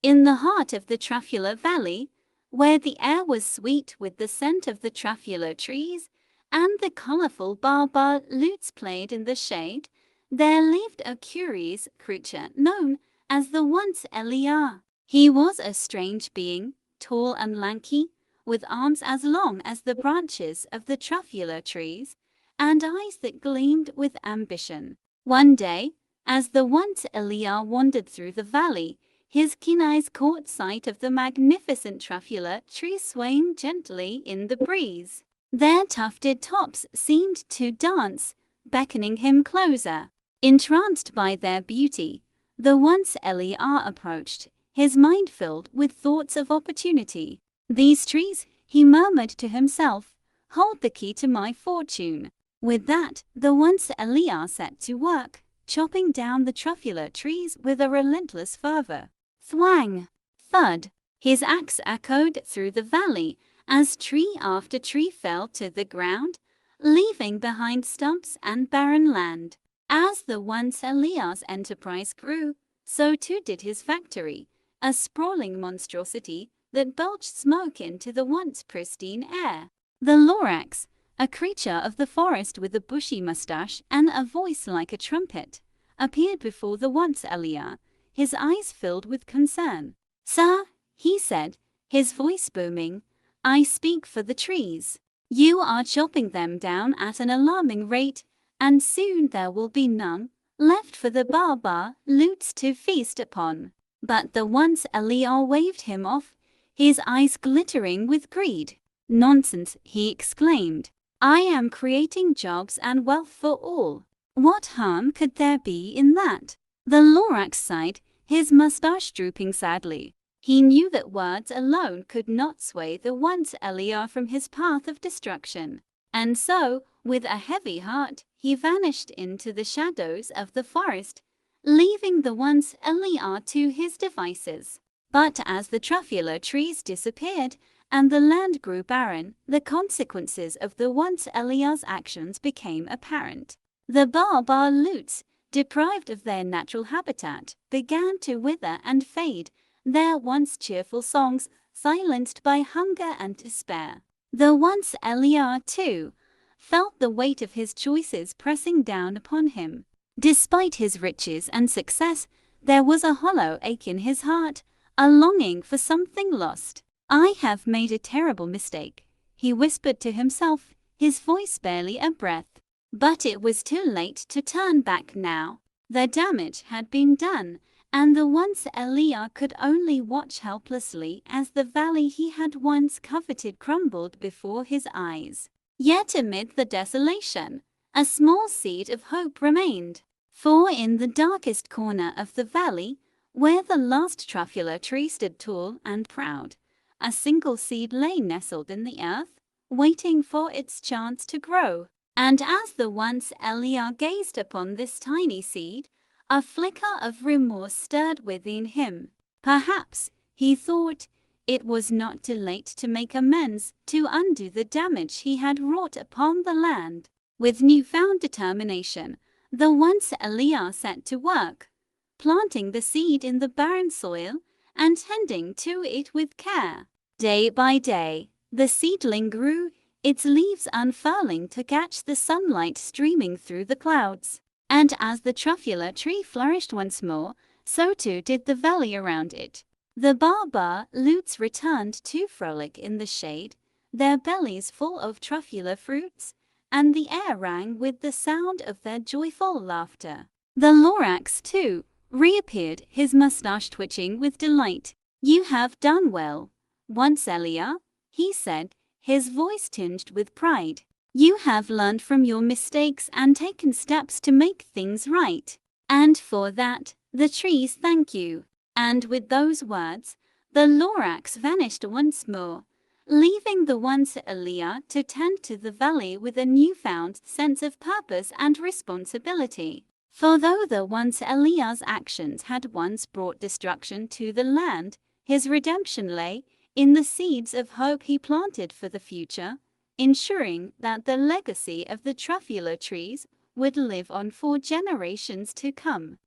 In the heart of the Truffula Valley, where the air was sweet with the scent of the truffula trees, and the colorful baobab lutes played in the shade, there lived a curious creature known as the Once-ler. He was a strange being, tall and lanky, with arms as long as the branches of the truffula trees, and eyes that gleamed with ambition. One day, as the Once-ler wandered through the valley, his keen eyes caught sight of the magnificent truffula trees swaying gently in the breeze. Their tufted tops seemed to dance, beckoning him closer. Entranced by their beauty, the Once-ler approached, his mind filled with thoughts of opportunity. "These trees," he murmured to himself, "hold the key to my fortune." With that, the Once-ler set to work, chopping down the truffula trees with a relentless fervor. Thwang! Thud! His axe echoed through the valley as tree after tree fell to the ground, leaving behind stumps and barren land. As the Once-ler's enterprise grew, so too did his factory, a sprawling monstrosity that belched smoke into the once pristine air. The Lorax, a creature of the forest with a bushy mustache and a voice like a trumpet, appeared before the Once-ler, his eyes filled with concern. "Sir," he said, his voice booming, "I speak for the trees. You are chopping them down at an alarming rate, and soon there will be none left for the baobab lutes to feast upon." But the Once-ler waved him off, his eyes glittering with greed. "Nonsense," he exclaimed. "I am creating jobs and wealth for all. What harm could there be in that?" The Lorax sighed, his mustache drooping sadly. He knew that words alone could not sway the Once-ler from his path of destruction. And so, with a heavy heart, he vanished into the shadows of the forest, leaving the Once-ler to his devices. But as the truffula trees disappeared and the land grew barren, the consequences of the Once-ler's actions became apparent. The baobab lutes, deprived of their natural habitat, began to wither and fade, their once cheerful songs silenced by hunger and despair. The Once-ler, too, felt the weight of his choices pressing down upon him. Despite his riches and success, there was a hollow ache in his heart, a longing for something lost. "I have made a terrible mistake," he whispered to himself, his voice barely a breath. But it was too late to turn back now. The damage had been done, and the Once-ler could only watch helplessly as the valley he had once coveted crumbled before his eyes. Yet amid the desolation, a small seed of hope remained. For in the darkest corner of the valley, where the last truffula tree stood tall and proud, a single seed lay nestled in the earth, waiting for its chance to grow. And as the Once-ler gazed upon this tiny seed, a flicker of remorse stirred within him. Perhaps, he thought, it was not too late to make amends, to undo the damage he had wrought upon the land. With newfound determination, the Once-ler set to work, planting the seed in the barren soil and tending to it with care. Day by day, the seedling grew, its leaves unfurling to catch the sunlight streaming through the clouds. And as the truffula tree flourished once more, so too did the valley around it. The baobab lutes returned to frolic in the shade, their bellies full of truffula fruits, and the air rang with the sound of their joyful laughter. The Lorax, too, reappeared, his mustache twitching with delight. "You have done well, Once-ler," he said, his voice tinged with pride. "You have learned from your mistakes and taken steps to make things right. And for that, the trees thank you." And with those words, the Lorax vanished once more, leaving the Once-ler to tend to the valley with a newfound sense of purpose and responsibility. For though the Once-ler's actions had once brought destruction to the land, his redemption lay in the seeds of hope he planted for the future, ensuring that the legacy of the truffula trees would live on for generations to come.